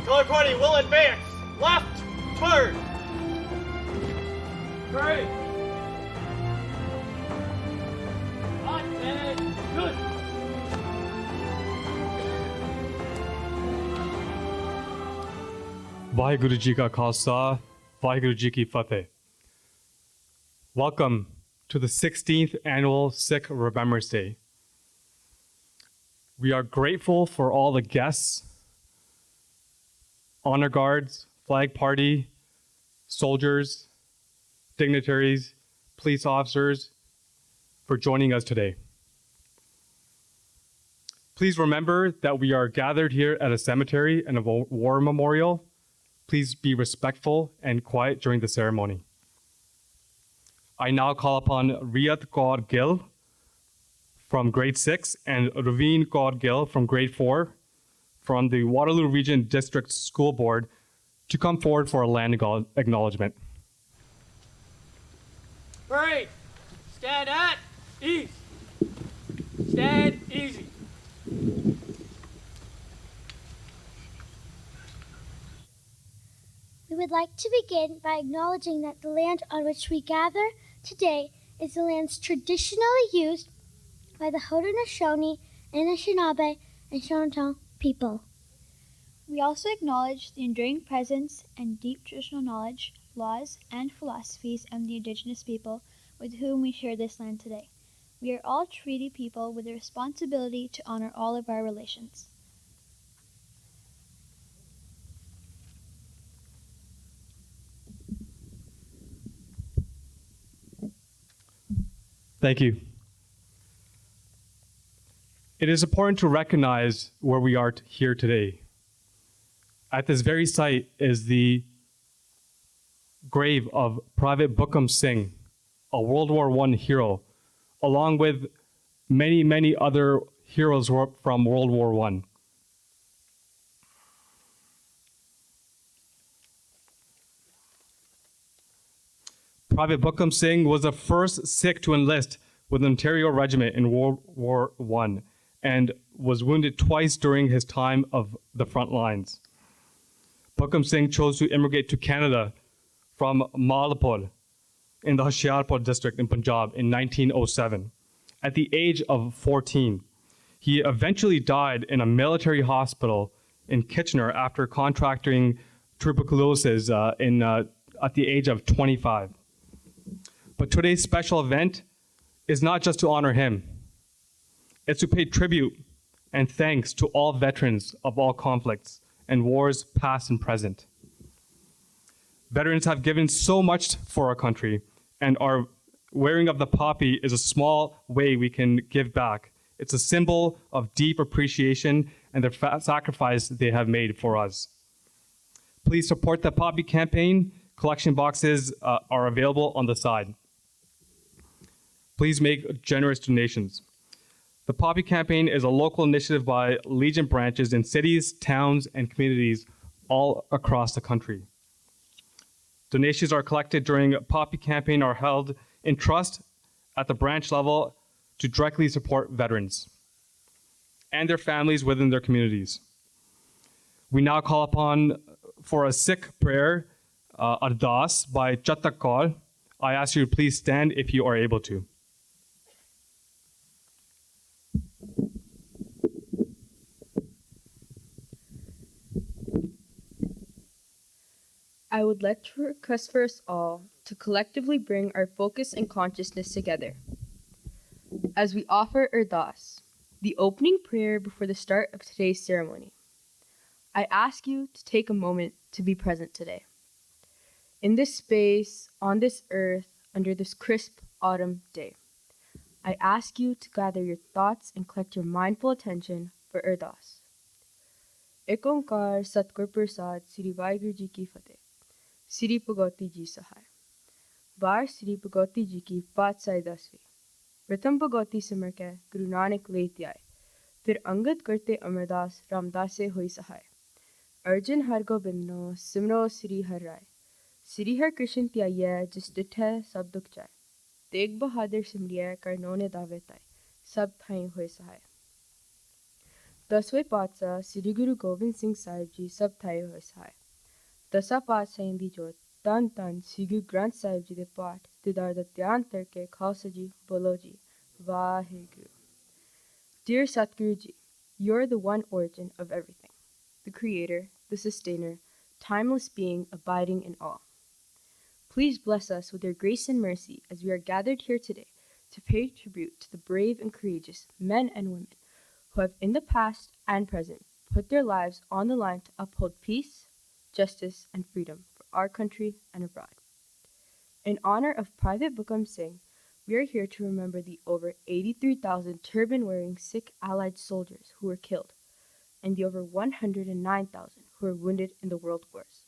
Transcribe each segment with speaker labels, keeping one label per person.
Speaker 1: Color party will advance. Left, turn. Great. Hot and good.
Speaker 2: Vaheguru Ji Ka Khalsa, Vaheguru Ji Ki Fateh. Welcome to the 16th annual Sikh Remembrance Day. We are grateful for all the guests, honor guards, flag party, soldiers, dignitaries, police officers for joining us today. Please remember that we are gathered here at a cemetery and a war memorial. Please be respectful and quiet during the ceremony. I now call upon Riyat Kaur Gill from grade 6 and Raveen Kaur Gill from grade 4 from the Waterloo Region District School Board to come forward for a land acknowledgement.
Speaker 1: Great. Stand at ease. Stand easy.
Speaker 3: We would like to begin by acknowledging that the land on which we gather today is the lands traditionally used by the Haudenosaunee, Anishinaabe, and Shonton people.
Speaker 4: We also acknowledge the enduring presence and deep traditional knowledge, laws, and philosophies of the Indigenous people with whom we share this land today. We are all treaty people with a responsibility to honor all of our relations.
Speaker 2: Thank you. It is important to recognize where we are here today. At this very site is the grave of Private Buckam Singh, a World War I hero, along with many, many other heroes from World War I. Private Buckam Singh was the first Sikh to enlist with the Ontario Regiment in World War I and was wounded twice during his time of the front lines. Buckam Singh chose to immigrate to Canada from Malapur in the Hoshiarpur district in Punjab in 1907. At the age of 14, he eventually died in a military hospital in Kitchener after contracting tuberculosis at the age of 25. But today's special event is not just to honor him. It's to pay tribute and thanks to all veterans of all conflicts and wars past and present. Veterans have given so much for our country, and our wearing of the poppy is a small way we can give back. It's a symbol of deep appreciation and the sacrifice they have made for us. Please support the poppy campaign. Collection boxes are available on the side. Please make generous donations. The Poppy Campaign is a local initiative by Legion branches in cities, towns, and communities all across the country. Donations are collected during Poppy Campaign are held in trust at the branch level to directly support veterans and their families within their communities. We now call upon for a Sikh prayer, Ardas by Chatak Kaur. I ask you to please stand if you are able to.
Speaker 5: I would like to request for us all to collectively bring our focus and consciousness together. As we offer Ardas, the opening prayer before the start of today's ceremony, I ask you to take a moment to be present today. In this space, on this earth, under this crisp autumn day, I ask you to gather your thoughts and collect your mindful attention for Ardas. Ek Onkar Satgur Prasad Sri Vaheguru Ji Ki Fateh. Sri Bhagavati Ji Sahai. Bar Sri Bhagavati Ji Ki Patsai Dasvi. Pratham Bhagavati Simar Ke Guru Nanak Let Aaye. Fir Angad Karte Amardas Ramdas Se Hoi Sahai. Arjun Har Gobindno Simro Sri Har Rai. Sri Har Krishan Tyaya Jis Dithe Sab Dukh Jai. Teg Bahadur Simriya Karnone Davetai. Sab Thain Hoi Sahai. 10वें पातशाह श्री गुरु गोबिंद सिंह साहिब जी सब थाए होए सहाय। दसा पातशाहीं दी जोत तन तन श्री गुरु ग्रंथ साहिब जी दे पाठ दीदार दा ध्यान करके खालसा जी बोलो जी Waheguru. Dear Satguru Ji, you're the one origin of everything, the creator, the sustainer, timeless being abiding in all. Please bless us with your grace and mercy as we are gathered here today to pay tribute to the brave and courageous men and women who have in the past and present put their lives on the line to uphold peace, justice, and freedom for our country and abroad. In honor of Private Buckam Singh, we are here to remember the over 83,000 turban-wearing Sikh allied soldiers who were killed and the over 109,000 who were wounded in the world wars.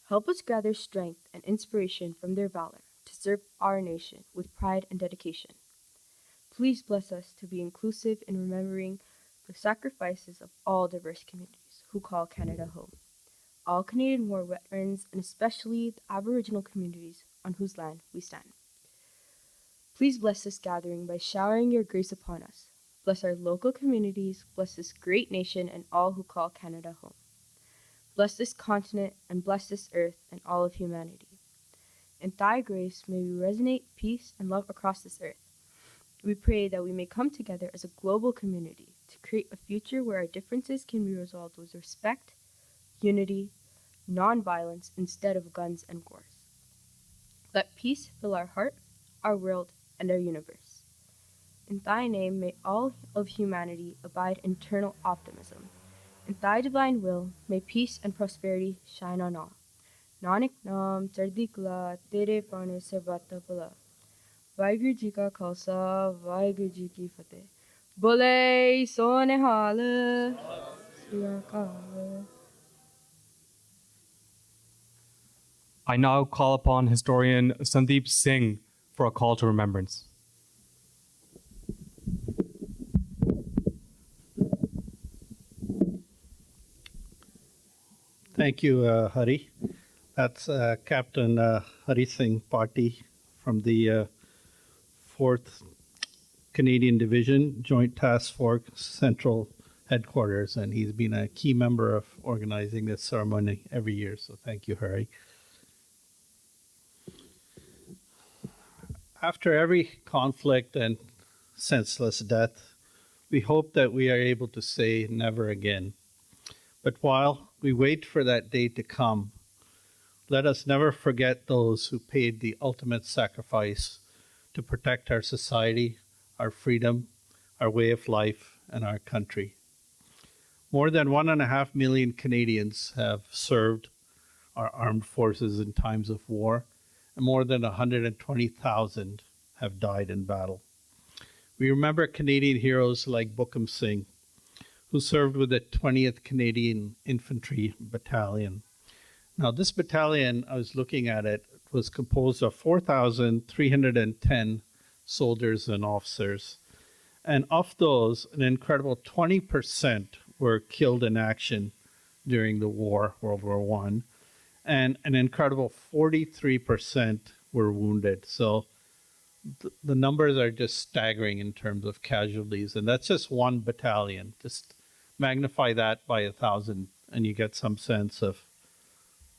Speaker 5: Help us gather strength and inspiration from their valor to serve our nation with pride and dedication. Please bless us to be inclusive in remembering the sacrifices of all diverse communities who call Canada home, all Canadian war veterans, and especially the Aboriginal communities on whose land we stand. Please bless this gathering by showering your grace upon us. Bless our local communities, bless this great nation and all who call Canada home. Bless this continent and bless this earth and all of humanity. In thy grace may we resonate peace and love across this earth. We pray that we may come together as a global community to create a future where our differences can be resolved with respect, unity, non-violence instead of guns and wars. Let peace fill our heart, our world, and our universe. In thy name may all of humanity abide in eternal optimism. In thy divine will, may peace and prosperity shine on all. Nanak Naam Chardi Kala Tere Pane Se Bata Pala. Vaheguru Ji Ka Khalsa, Vaheguru Ji Ki Fateh. Bole Sonehal. Sri Akal.
Speaker 2: I now call upon historian Sandeep Singh for a call to remembrance.
Speaker 6: Thank you, Hari. That's Captain Hari Singh Pati from the 4th Canadian Division, Joint Task Force Central Headquarters, and he's been a key member of organizing this ceremony every year, so thank you, Hari. After every conflict and senseless death, we hope that we are able to say never again. But while we wait for that day to come, let us never forget those who paid the ultimate sacrifice to protect our society, our freedom, our way of life, and our country. More than 1.5 million Canadians have served our armed forces in times of war, and more than 120,000 have died in battle. We remember Canadian heroes like Buckam Singh, who served with the 20th Canadian Infantry Battalion. Now, this battalion, I was looking at it, was composed of 4,310 soldiers and officers. And of those, an incredible 20% were killed in action during the war, World War I, and an incredible 43% were wounded. So the numbers are just staggering in terms of casualties, and that's just one battalion. Just magnify that by 1,000, and you get some sense of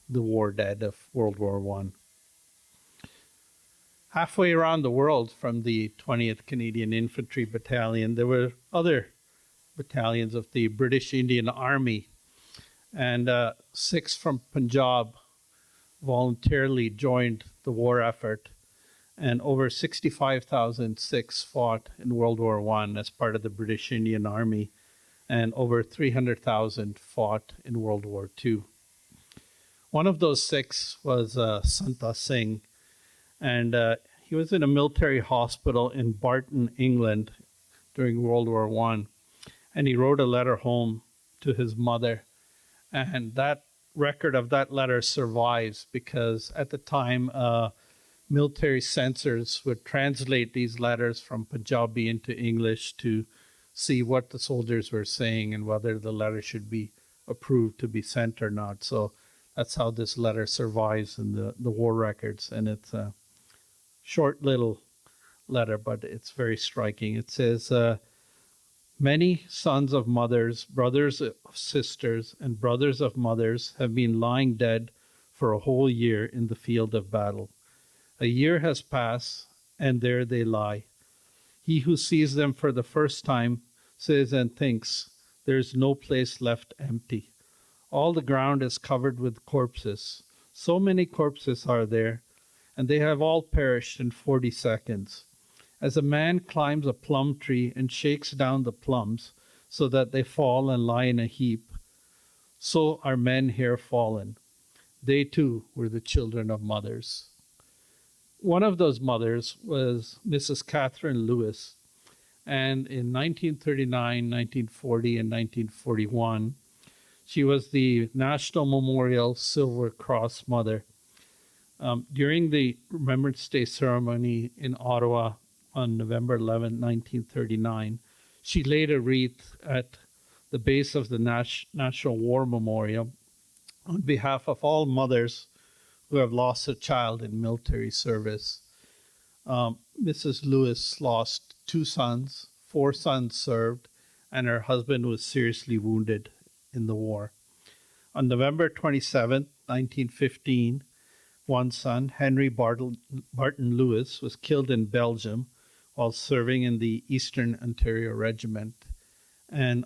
Speaker 6: the war dead of World War I. Halfway around the world from the 20th Canadian Infantry Battalion, there were other battalions of the British Indian Army, and 6 from Punjab voluntarily joined the war effort, and over 65,000 Sikhs fought in World War I as part of the British Indian Army, and over 300,000 fought in World War II. One of those Sikhs was Santa Singh, and he was in a military hospital in Barton, England during World War I, and he wrote a letter home to his mother, and that record of that letter survives because at the time military censors would translate these letters from Punjabi into English to see what the soldiers were saying and whether the letter should be approved to be sent or not. So that's how this letter survives in the war records, and it's a short little letter, but it's very striking. It says, Many sons of mothers, brothers of sisters, and brothers of mothers have been lying dead for a whole year in the field of battle. A year has passed, and there they lie. He who sees them for the first time says and thinks, there is no place left empty. All the ground is covered with corpses. So many corpses are there, and they have all perished in 40 seconds. As a man climbs a plum tree and shakes down the plums so that they fall and lie in a heap, so are men here fallen. They too were the children of mothers. One of those mothers was Mrs. Catherine Lewis, and in 1939, 1940, and 1941, she was the National Memorial Silver Cross Mother. During the Remembrance Day ceremony in Ottawa on November 11, 1939, she laid a wreath at the base of the National War Memorial on behalf of all mothers who have lost a child in military service. Mrs. Lewis lost 2 sons, 4 sons served, and her husband was seriously wounded in the war. On November 27, 1915, one son, Henry Barton Lewis, was killed in Belgium while serving in the Eastern Ontario Regiment. And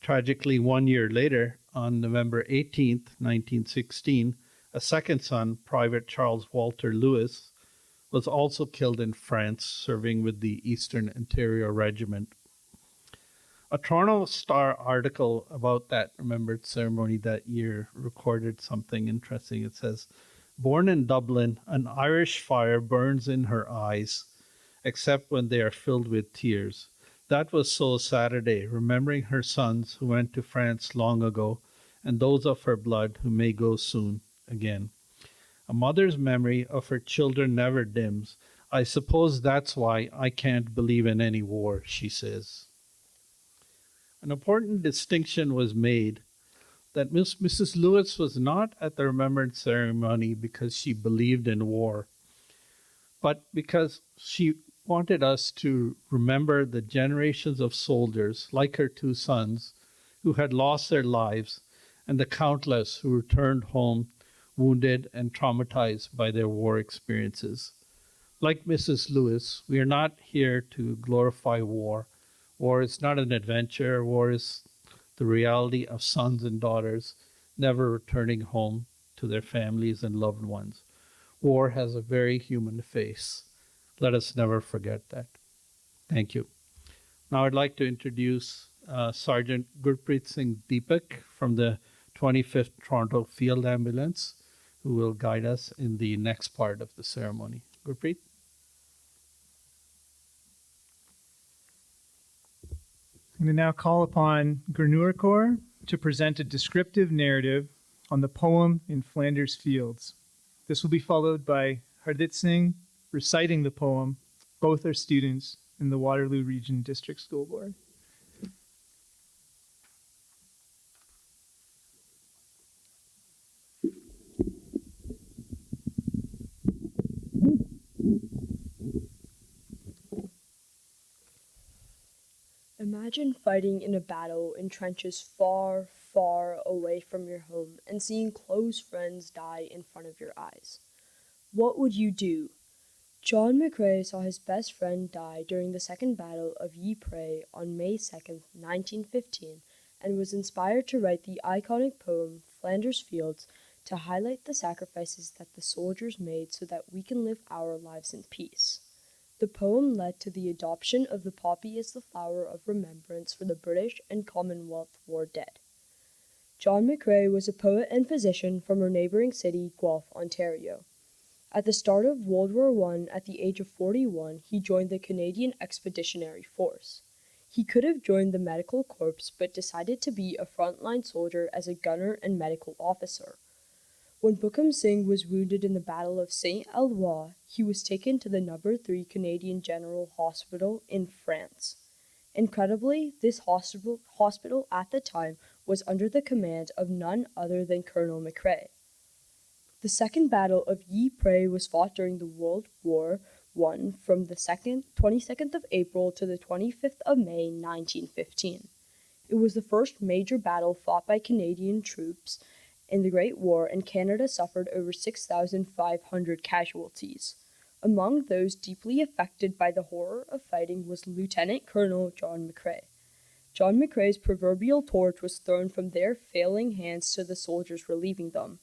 Speaker 6: tragically, 1 year later, on November 18, 1916, a second son, Private Charles Walter Lewis, was also killed in France, serving with the Eastern Ontario Regiment. A Toronto Star article about that Remembrance ceremony that year recorded something interesting. It says, born in Dublin, an Irish fire burns in her eyes, except when they are filled with tears. That was so Saturday, remembering her sons who went to France long ago, and those of her blood who may go soon again. A mother's memory of her children never dims. I suppose that's why I can't believe in any war, she says. An important distinction was made that Mrs. Lewis was not at the remembrance ceremony because she believed in war, but because she wanted us to remember the generations of soldiers, like her 2 sons, who had lost their lives, and the countless who returned home wounded and traumatized by their war experiences. Like Mrs. Lewis, we are not here to glorify war. War is not an adventure. War is the reality of sons and daughters never returning home to their families and loved ones. War has a very human face. Let us never forget that. Thank you. Now I'd like to introduce Sergeant Gurpreet Singh Deepak from the 25th Toronto Field Ambulance, who will guide us in the next part of the ceremony. Gurpreet?
Speaker 7: I'm going to now call upon Gurnoor Kaur to present a descriptive narrative on the poem In Flanders Fields. This will be followed by Hardit Singh reciting the poem. Both are students in the Waterloo Region District School Board.
Speaker 8: Imagine fighting in a battle in trenches far, far away from your home and seeing close friends die in front of your eyes. What would you do? John McCrae saw his best friend die during the Second Battle of Ypres on May 2nd, 1915, and was inspired to write the iconic poem Flanders Fields to highlight the sacrifices that the soldiers made so that we can live our lives in peace. The poem led to the adoption of the poppy as the flower of remembrance for the British and Commonwealth war dead. John McCrae was a poet and physician from our neighbouring city, Guelph, Ontario. At the start of World War I, at the age of 41, he joined the Canadian Expeditionary Force. He could have joined the Medical Corps, but decided to be a frontline soldier as a gunner and medical officer. When Buckam Singh was wounded in the Battle of Saint-Eloi, he was taken to the No. 3 Canadian General Hospital in France. Incredibly, this hospital at the time was under the command of none other than Colonel McCrae. The Second Battle of Ypres was fought during the World War won from the 22nd of April to the 25th of May 1915. It was the first major battle fought by Canadian troops in the Great War, and Canada suffered over 6,500 casualties. Among those deeply affected by the horror of fighting was Lieutenant Colonel John McCrae. John McCrae's proverbial torch was thrown from their failing hands to the soldiers relieving them.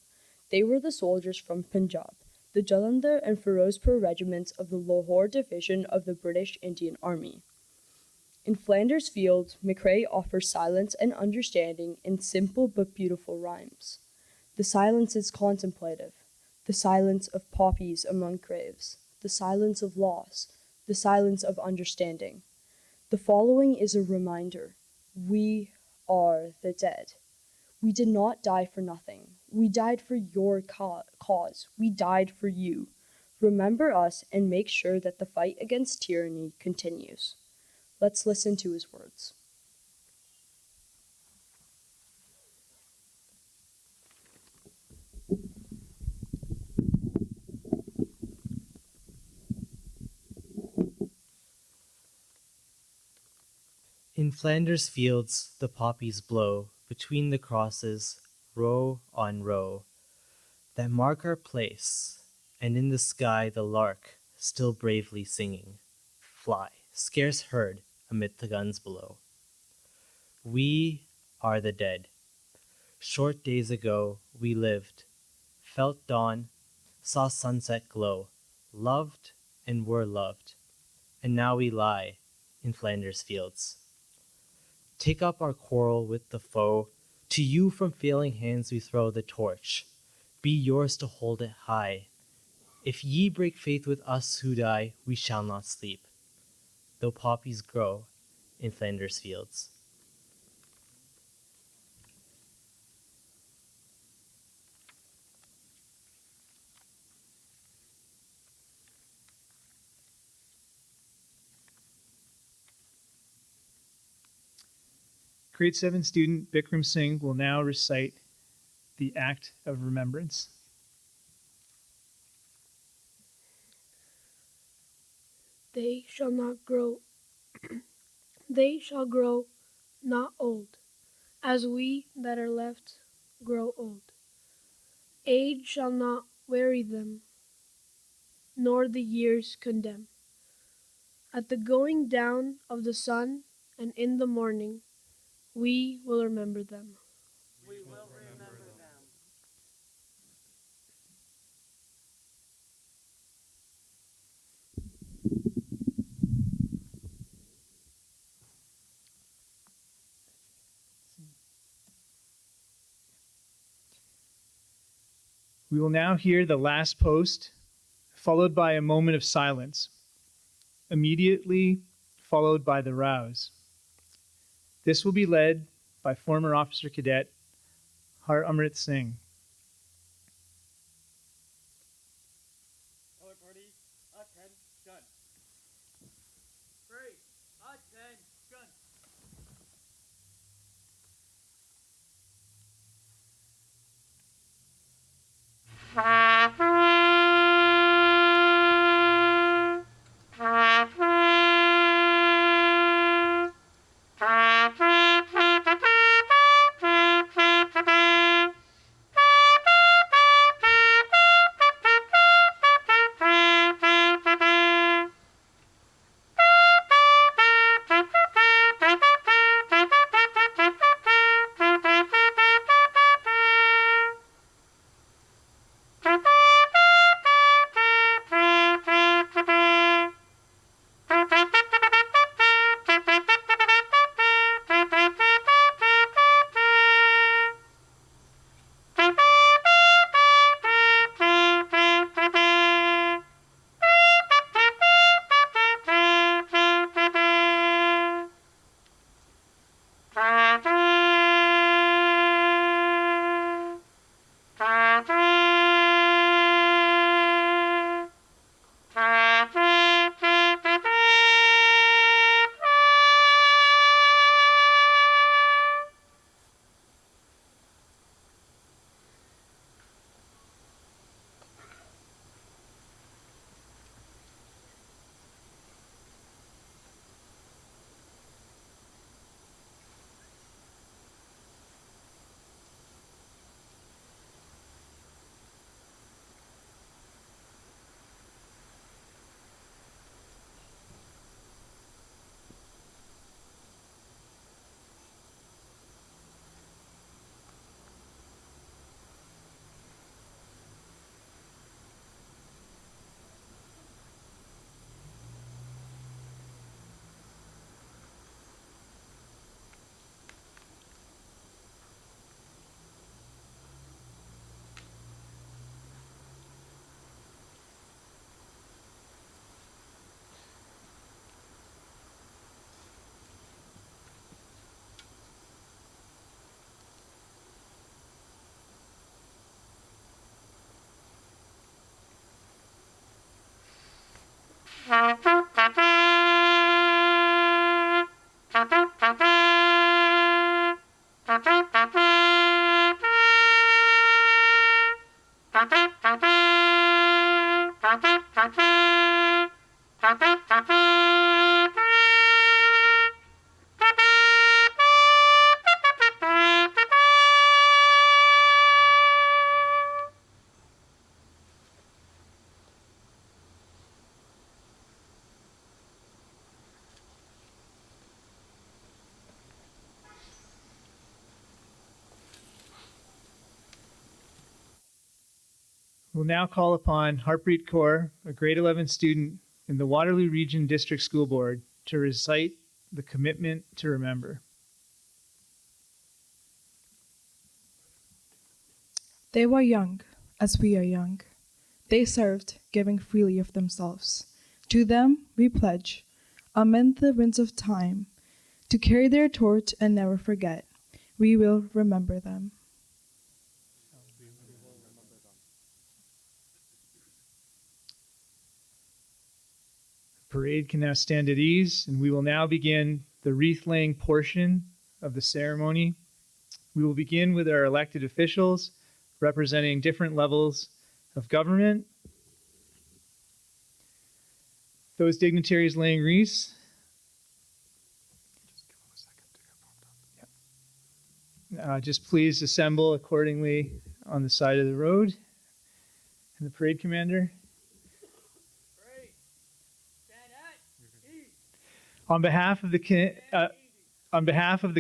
Speaker 8: They were the soldiers from Punjab, the Jalandhar and Firozpur regiments of the Lahore Division of the British Indian Army. In Flanders Fields, McCrae offers silence and understanding in simple but beautiful rhymes. The silence is contemplative, the silence of poppies among graves, the silence of loss, the silence of understanding. The following is a reminder. We are the dead. We did not die for nothing. We died for your cause. We died for you. Remember us and make sure that the fight against tyranny continues. Let's listen to his words.
Speaker 9: In Flanders fields the poppies blow between the crosses, row on row, that mark our place, and in the sky the lark, still bravely singing, fly, scarce heard amid the guns below. We are the dead. Short days ago we lived, felt dawn, saw sunset glow, loved and were loved, and now we lie in Flanders fields. Take up our quarrel with the foe. To you from failing hands we throw the torch. Be yours to hold it high. If ye break faith with us who die, we shall not sleep, though poppies grow in Flanders fields.
Speaker 7: Grade 7 student Buckam Singh will now recite the Act of Remembrance.
Speaker 10: They shall not grow, they shall grow not old, as we that are left grow old. Age shall not weary them, nor the years condemn. At the going down of the sun and in the morning, we will remember them.
Speaker 1: We will remember them.
Speaker 7: We will now hear the last post, followed by a moment of silence, immediately followed by the rouse. This will be led by former officer cadet Har Amrit Singh.
Speaker 1: Color party, attention. 3, attention.
Speaker 7: We'll now call upon Harpreet Kaur, a grade 11 student in the Waterloo Region District School Board, to recite the commitment to remember.
Speaker 11: They were young, as we are young. They served, giving freely of themselves. To them we pledge, amid the winds of time, to carry their torch and never forget. We will remember them.
Speaker 7: The parade can now stand at ease, and we will now begin the wreath-laying portion of the ceremony. We will begin with our elected officials representing different levels of government. Those dignitaries laying wreaths. Just please assemble accordingly on the side of the road. And the parade commander. On behalf of the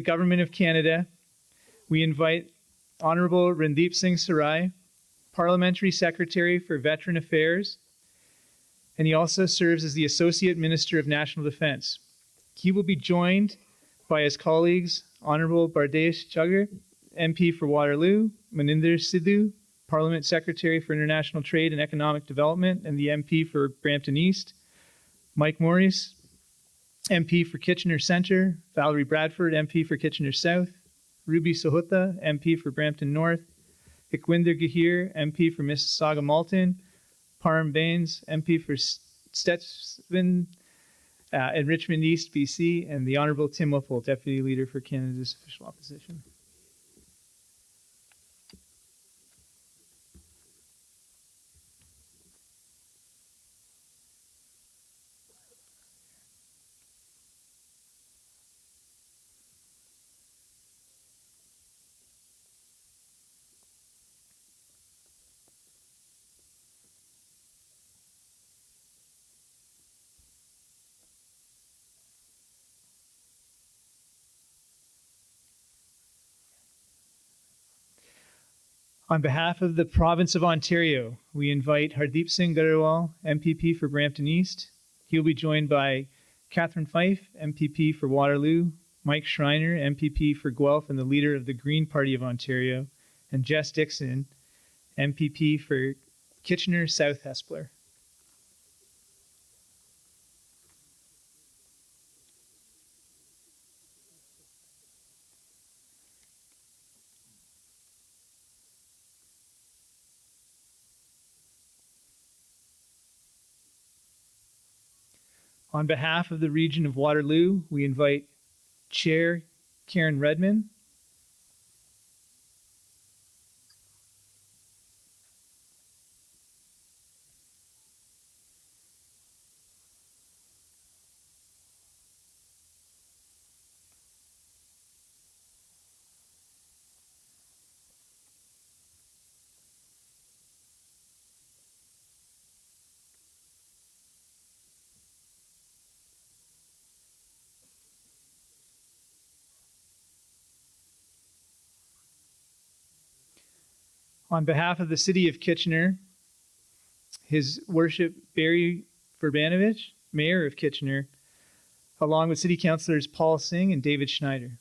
Speaker 7: Government of Canada, we invite Honorable Randeep Singh Sarai, Parliamentary Secretary for Veteran Affairs, and he also serves as the Associate Minister of National Defence. He will be joined by his colleagues, Honorable Bardesh Chugger, MP for Waterloo, Maninder Sidhu, Parliament Secretary for International Trade and Economic Development and the MP for Brampton East, Mike Maurice, MP for Kitchener Centre, Valerie Bradford, MP for Kitchener South, Ruby Sohutta, MP for Brampton North, Ikwinder Gahir, MP for Mississauga Malton, Parham Baines, MP for Stetson and Richmond East, BC, and the Honourable Tim Whipple, Deputy Leader for Canada's Official Opposition. On behalf of the Province of Ontario, we invite Hardeep Singh Garewal, MPP for Brampton East. He'll be joined by Catherine Fife, MPP for Waterloo, Mike Schreiner, MPP for Guelph and the leader of the Green Party of Ontario, and Jess Dixon, MPP for Kitchener South Hespeler. On behalf of the region of Waterloo, we invite Chair Karen Redman, on behalf of the City of Kitchener, His Worship Barry Verbanovich, Mayor of Kitchener, along with City Councillors Paul Singh and David Schneider.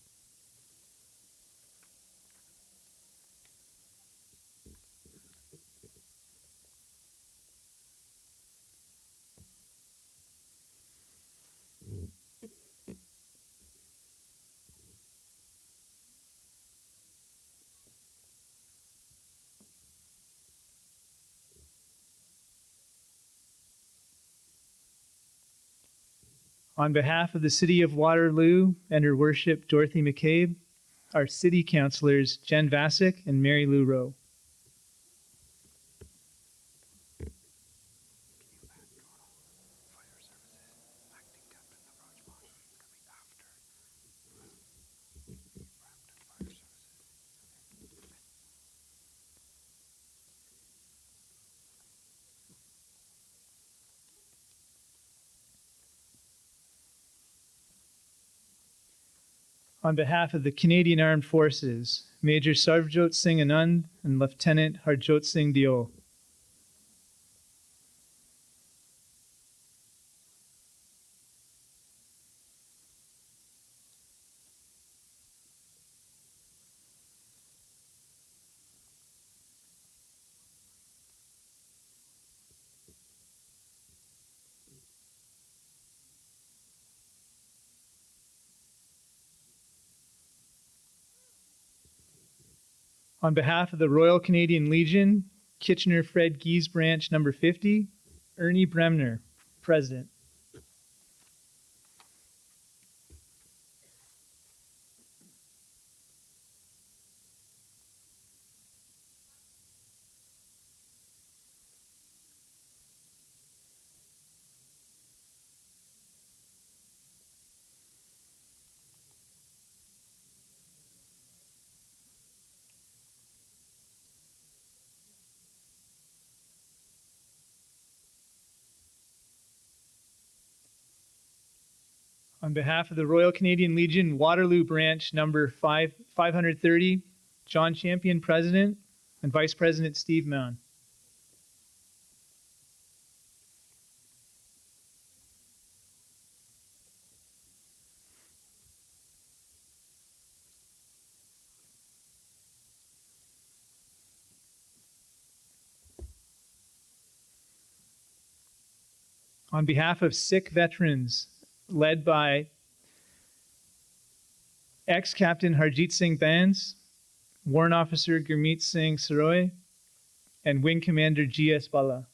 Speaker 7: On behalf of the City of Waterloo and Her Worship Dorothy McCabe, our City Councillors Jen Vasic and Mary Lou Rowe. On behalf of the Canadian Armed Forces, Major Sarvjot Singh Anand and Lieutenant Harjot Singh Diol. On behalf of the Royal Canadian Legion, Kitchener Fred Gies Branch number 50, Ernie Bremner, President. On behalf of the Royal Canadian Legion, Waterloo Branch number 530, John Champion, President, and Vice President Steve Mound. On behalf of Sikh veterans, led by ex-Captain Harjit Singh Bans, Warrant Officer Gurmeet Singh Saroy, and Wing Commander G.S. Bala.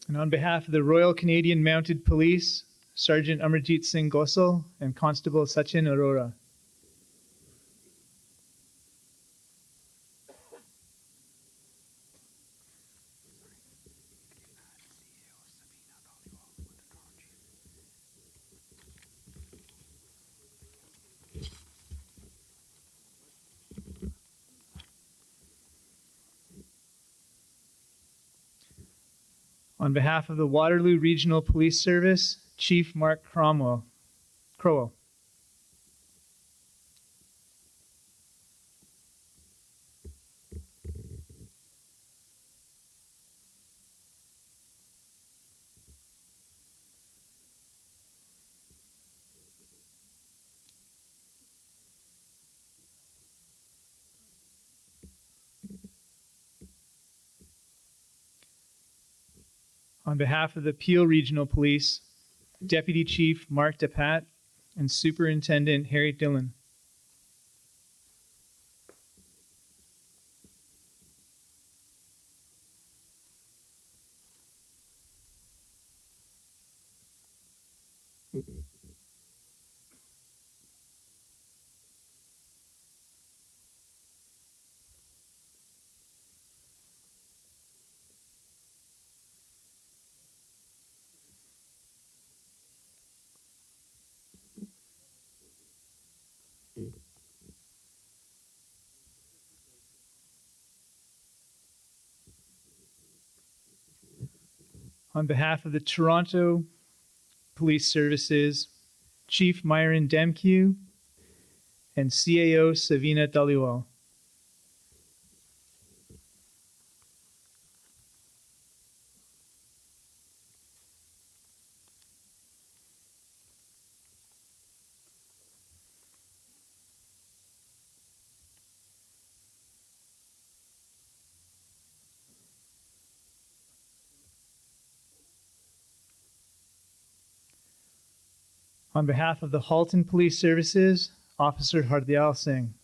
Speaker 7: And on behalf of the Royal Canadian Mounted Police, Sergeant Amarjit Singh Gosal and Constable Sachin Arora. On behalf of the Waterloo Regional Police Service, Chief Mark Crowell. On behalf of the Peel Regional Police, Deputy Chief Mark DePat and Superintendent Harry Dillon. On behalf of the Toronto Police Services, Chief Myron Demkew and CAO Savina Daliwal. On behalf of the Halton Police Services, Officer Hardyal Singh.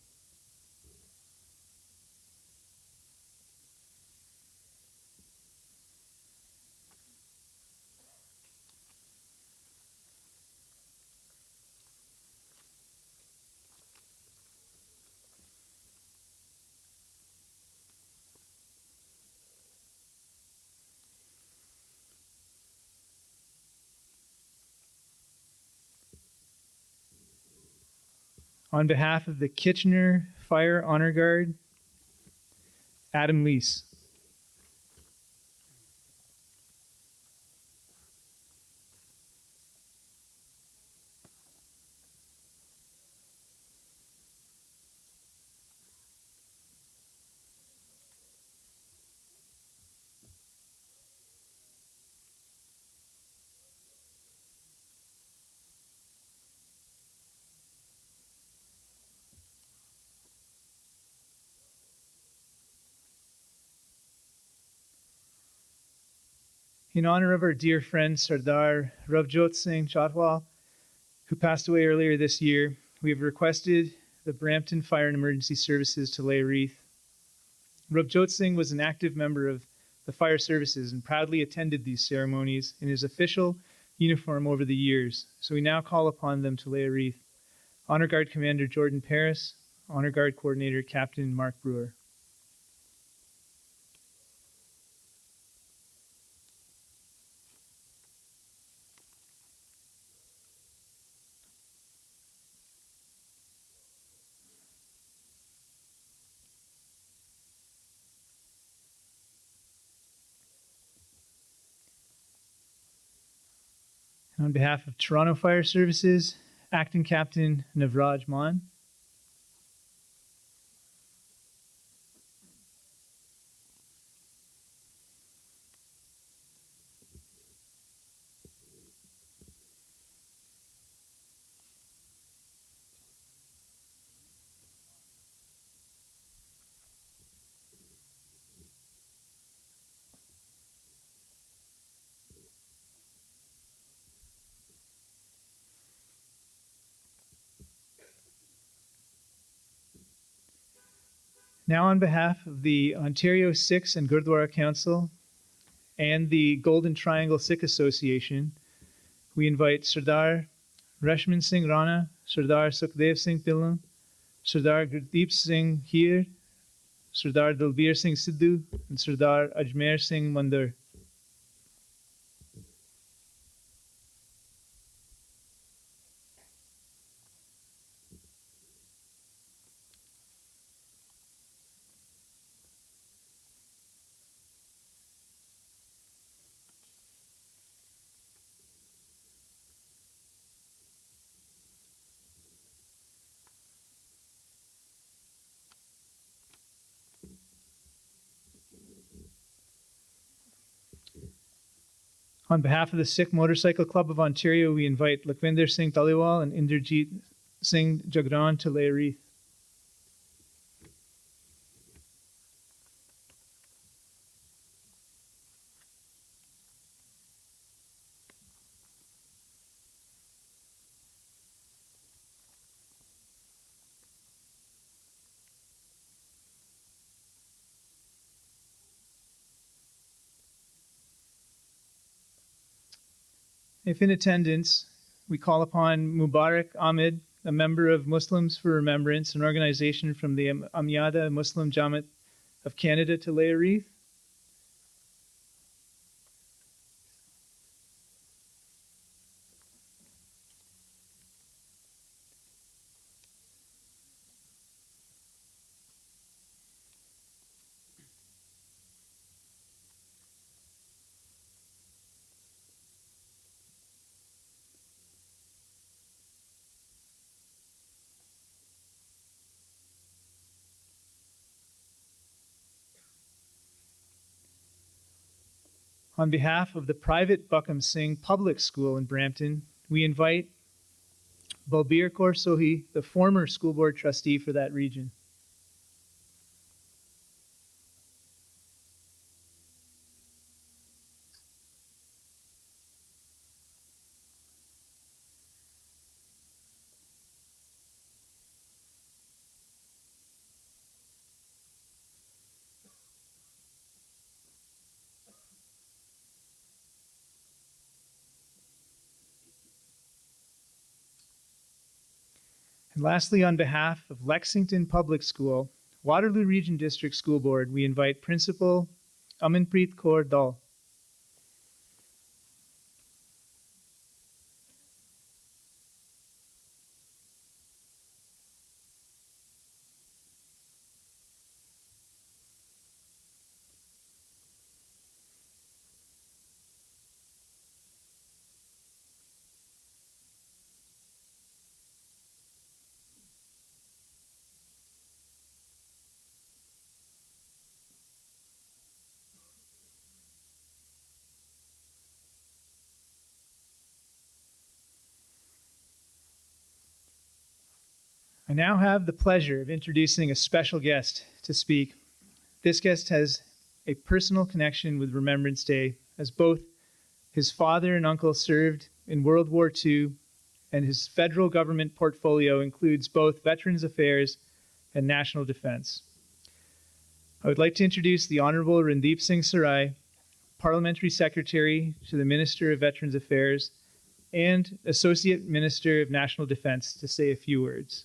Speaker 7: On behalf of the Kitchener Fire Honor Guard, Adam Leese. In honor of our dear friend Sardar Ravjot Singh Chatwal, who passed away earlier this year, we have requested the Brampton Fire and Emergency Services to lay a wreath. Ravjot Singh was an active member of the fire services and proudly attended these ceremonies in his official uniform over the years, so we now call upon them to lay a wreath. Honor Guard Commander Jordan Paris, Honor Guard Coordinator Captain Mark Brewer. And on behalf of Toronto Fire Services, Acting Captain Navraj Maan. Now on behalf of the Ontario Sikhs and Gurdwara Council and the Golden Triangle Sikh Association, we invite Sardar Rashman Singh Rana, Sardar Sukhdev Singh Dhillon, Sardar Gurdeep Singh Heer, Sardar Dalbir Singh Sidhu, and Sardar Ajmer Singh Mandir. On behalf of the Sikh Motorcycle Club of Ontario, we invite Lakwinder Singh Taliwal and Inderjeet Singh Jagran to lay a wreath. If in attendance, we call upon Mubarak Ahmed, a member of Muslims for Remembrance, an organization from the Amyada Muslim Jamaat of Canada, to lay a wreath. On behalf of the private Buckam Singh Public School in Brampton, we invite Balbir Kaur Sohi, the former school board trustee for that region. And lastly, on behalf of Lexington Public School, Waterloo Region District School Board, we invite Principal Amanpreet Kaur Dal. I now have the pleasure of introducing a special guest to speak. This guest has a personal connection with Remembrance Day, as both his father and uncle served in World War II, and his federal government portfolio includes both Veterans Affairs and National Defense. I would like to introduce the Honorable Randeep Singh Sarai, Parliamentary Secretary to the Minister of Veterans Affairs and Associate Minister of National Defense, to say a few words.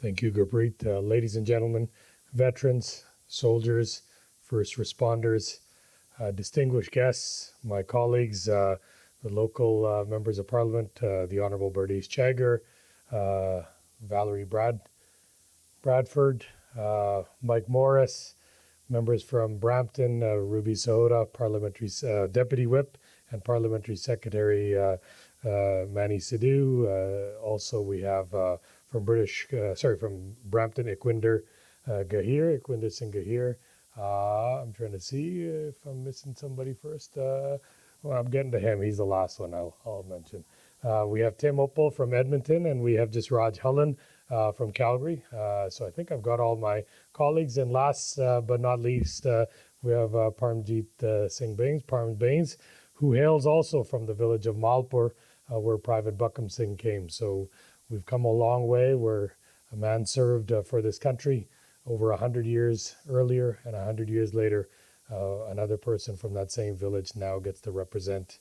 Speaker 12: Thank you, Gurpreet. Ladies and gentlemen, veterans, soldiers, first responders, distinguished guests, my colleagues, the local members of Parliament, the Honourable Bernice Chagger, Valerie Bradford, Mike Morris, members from Brampton, Ruby Sahota, Parliamentary Deputy Whip, and Parliamentary Secretary Manny Sidhu. Also, we have from Brampton, Iquinder Singh Gahir. I'm trying to see if I'm missing somebody first. Well, I'm getting to him. He's the last one I'll mention. We have Tim Opal from Edmonton, and we have just Raj Hullen from Calgary. So I think I've got all my colleagues. And last but not least, we have Parmjeet Singh Bains, who hails also from the village of Malpur, where Private Buckam Singh came. So we've come a long way, where a man served for this country over 100 years earlier, and 100 years later, another person from that same village now gets to represent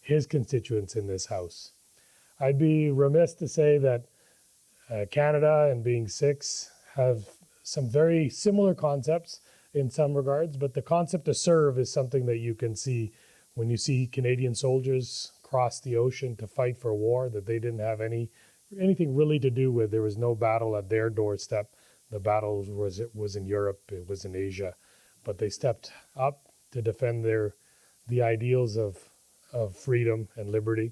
Speaker 12: his constituents in this House. I'd be remiss to say that Canada and being Sikhs have some very similar concepts in some regards, but the concept of serve is something that you can see when you see Canadian soldiers cross the ocean to fight for war that they didn't have anything really to do with. There was no battle at their doorstep. The battle was in Europe, it was in Asia, but they stepped up to defend the ideals of freedom and liberty.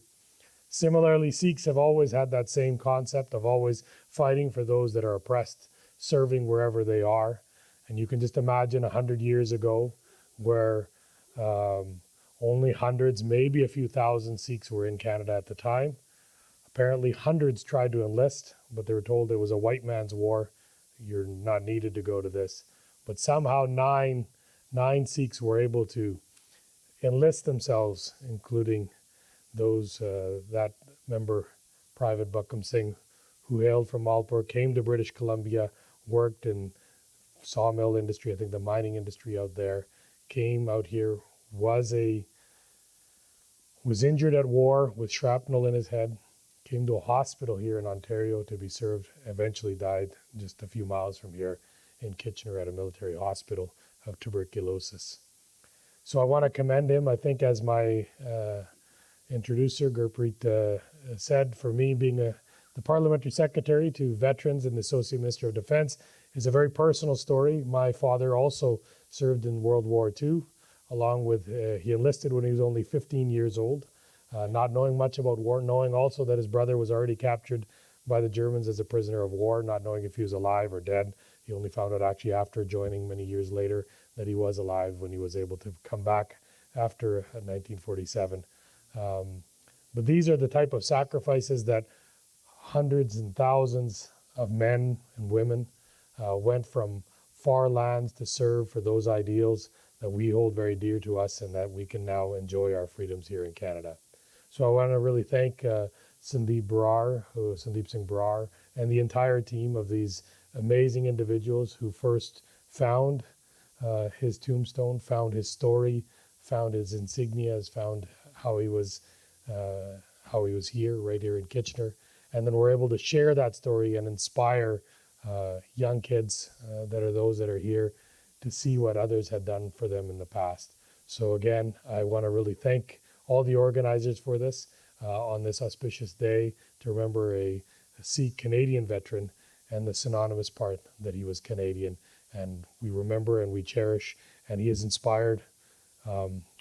Speaker 12: Similarly, Sikhs have always had that same concept of always fighting for those that are oppressed, serving wherever they are. And you can just imagine 100 years ago, where only hundreds, maybe a few thousand Sikhs were in Canada at the time. Apparently hundreds tried to enlist, but they were told it was a white man's war. You're not needed to go to this. But somehow nine Sikhs were able to enlist themselves, including those, that member, Private Buckam Singh, who hailed from Malpur, came to British Columbia, worked in sawmill industry, I think the mining industry out there, came out here, was injured at war with shrapnel in his head, came to a hospital here in Ontario to be served, eventually died just a few miles from here in Kitchener at a military hospital of tuberculosis. So I want to commend him. I think, as my introducer, Gurpreet, said, for me, being the Parliamentary Secretary to Veterans and the Associate Minister of Defense is a very personal story. My father also served in World War II, along with, he enlisted when he was only 15 years old. Not knowing much about war, knowing also that his brother was already captured by the Germans as a prisoner of war, not knowing if he was alive or dead. He only found out actually after joining many years later that he was alive when he was able to come back after 1947. But these are the type of sacrifices that hundreds and thousands of men and women went from far lands to serve for those ideals that we hold very dear to us, and that we can now enjoy our freedoms here in Canada. So I want to really thank Sandeep Singh Brar, and the entire team of these amazing individuals who first found his tombstone, found his story, found his insignias, found how he was here, right here in Kitchener, and then we're able to share that story and inspire young kids that are those that are here to see what others had done for them in the past. So again, I want to really thank all the organizers for this on this auspicious day to remember a Sikh-Canadian veteran, and the synonymous part that he was Canadian. And we remember and we cherish, and he has inspired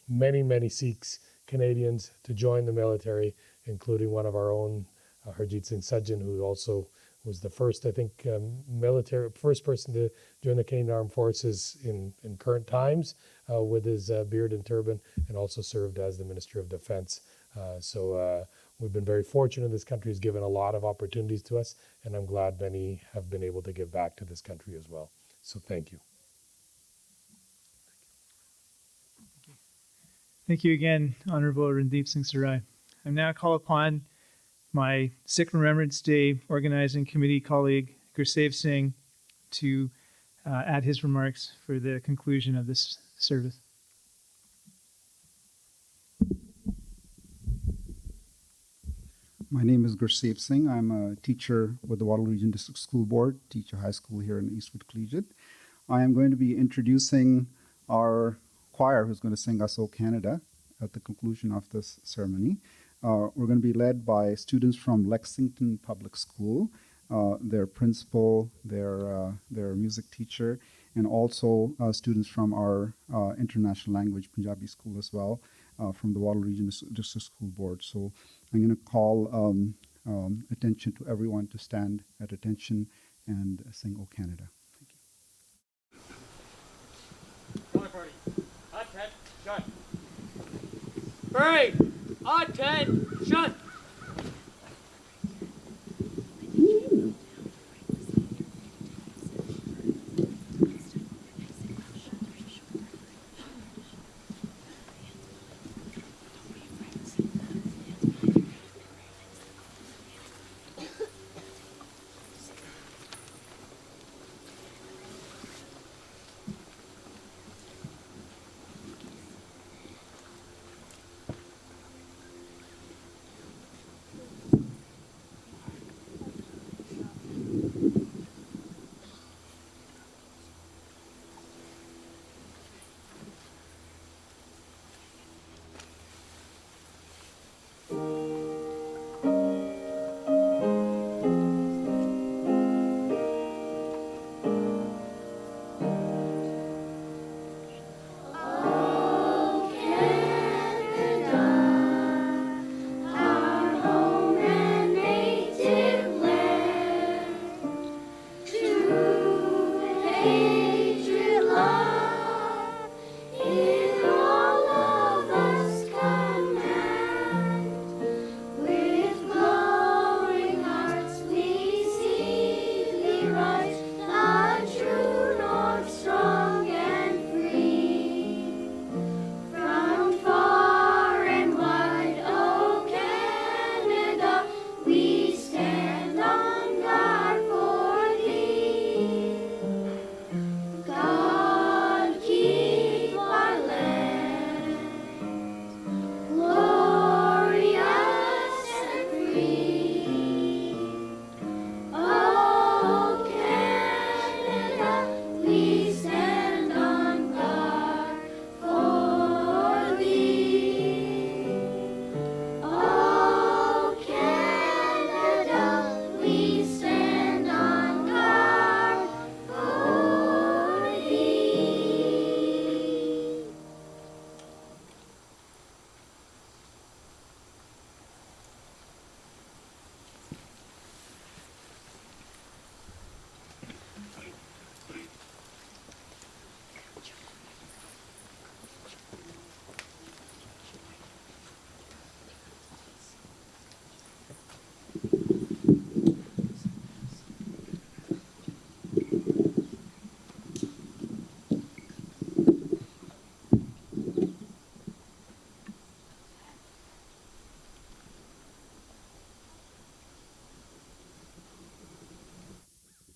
Speaker 12: many, many Sikhs, Canadians, to join the military, including one of our own, Harjit Singh Sajjan, who also was the first, I think, first person to join the Canadian Armed Forces in current times with his beard and turban, and also served as the Minister of Defense. So we've been very fortunate. This country has given a lot of opportunities to us, and I'm glad many have been able to give back to this country as well. So thank you.
Speaker 7: Thank you again, Honorable Randeep Singh Sarai. I now call upon my Sikh Remembrance Day Organizing Committee colleague, Gursev Singh, to add his remarks for the conclusion of this service.
Speaker 13: My name is Gursev Singh. I'm a teacher with the Waterloo Region District School Board, teach a high school here in Eastwood Collegiate. I am going to be introducing our choir who's going to sing us O Canada at the conclusion of this ceremony. We're going to be led by students from Lexington Public School, their principal, their music teacher, and also students from our international language Punjabi school as well, from the Waterloo Region District School Board. So I'm going to call attention to everyone to stand at attention and sing O Canada. Thank you.
Speaker 1: Attention. Brave. Attention.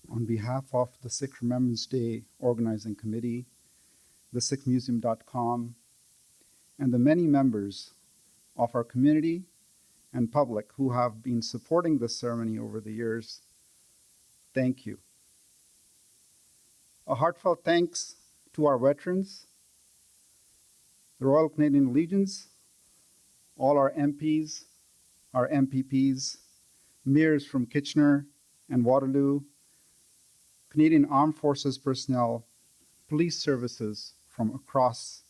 Speaker 13: On behalf of the Sikh Remembrance Day Organizing Committee, the SikhMuseum.com, and the many members of our community and public who have been supporting this ceremony over the years, thank you. A heartfelt thanks to our veterans, the Royal Canadian Legions, all our MPs, our MPPs, mayors from Kitchener and Waterloo, Canadian Armed Forces personnel, police services from across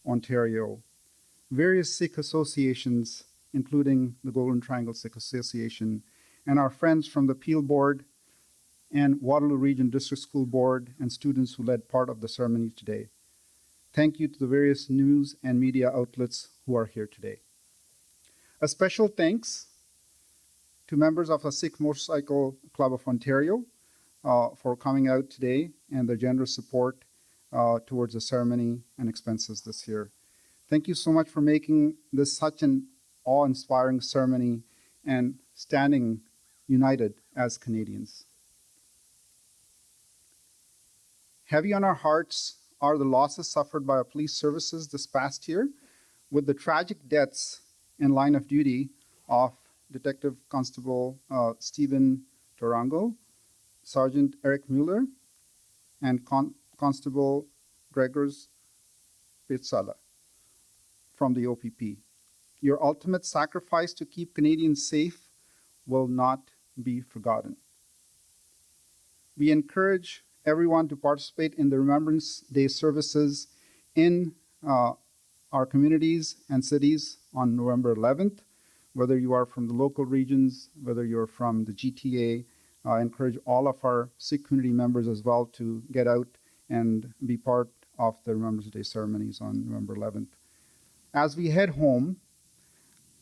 Speaker 13: Ontario, various Sikh associations, including the Golden Triangle Sikh Association, and our friends from the Peel Board and Waterloo Region District School Board and students who led part of the ceremony today. Thank you to the various news and media outlets who are here today. A special thanks to members of the Sikh Motorcycle Club of Ontario for coming out today and their generous support towards the ceremony and expenses this year. Thank you so much for making this such an awe-inspiring ceremony and standing united as Canadians. Heavy on our hearts are the losses suffered by our police services this past year, with the tragic deaths in line of duty of Detective Constable Stephen Torango, Sergeant Eric Mueller, and Constable Gregors Pizzala from the OPP. Your ultimate sacrifice to keep Canadians safe will not be forgotten. We encourage everyone to participate in the Remembrance Day services in our communities and cities on November 11th. Whether you are from the local regions, whether you're from the GTA, I encourage all of our Sikh community members as well to get out and be part of the Remembrance Day ceremonies on November 11th. As we head home,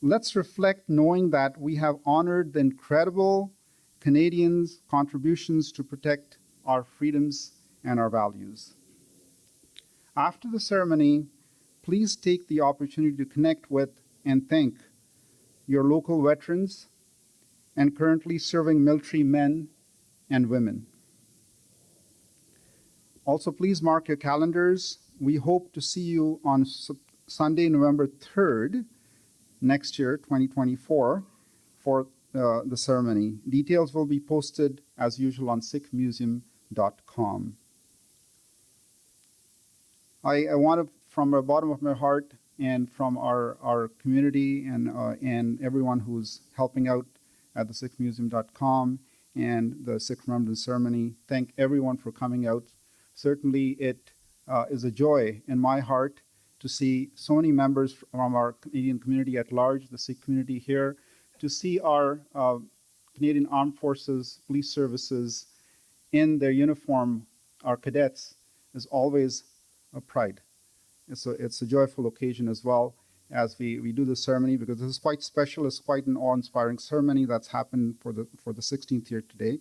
Speaker 13: let's reflect knowing that we have honored the incredible Canadians' contributions to protect our freedoms and our values. After the ceremony, please take the opportunity to connect with and thank your local veterans and currently serving military men and women. Also, please mark your calendars. We hope to see you on Sunday, November 3rd, next year, 2024, for the ceremony. Details will be posted as usual on sikhmuseum.com. I want to, from the bottom of my heart and from our community and everyone who's helping out at the sikhmuseum.com and the Sikh Remembrance ceremony, thank everyone for coming out. Certainly it is a joy in my heart to see so many members from our Canadian community at large, the Sikh community here, to see our Canadian Armed Forces, police services in their uniform, our cadets, is always a pride. It's a joyful occasion as well as we do the ceremony, because this is quite special. It's quite an awe-inspiring ceremony that's happened for the 16th year today.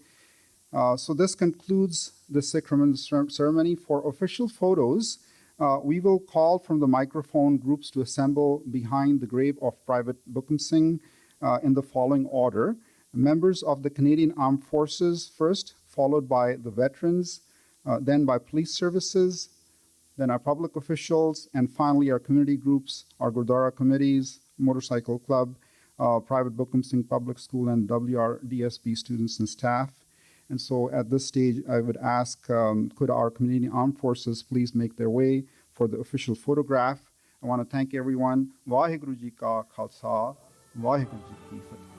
Speaker 13: So this concludes the Sikh Remembrance ceremony. For official photos, we will call from the microphone groups to assemble behind the grave of Private Buckam Singh in the following order. Members of the Canadian Armed Forces first, followed by the veterans, then by police services, then our public officials, and finally our community groups, our Gurdwara committees, motorcycle club, Private Buckam Singh Public School, and WRDSB students and staff. And so at this stage, I would ask, could our Canadian Armed Forces please make their way for the official photograph. I want to thank everyone. Vaheguru Ji Ka Khalsa, Vaheguru Ji Ki Fateh.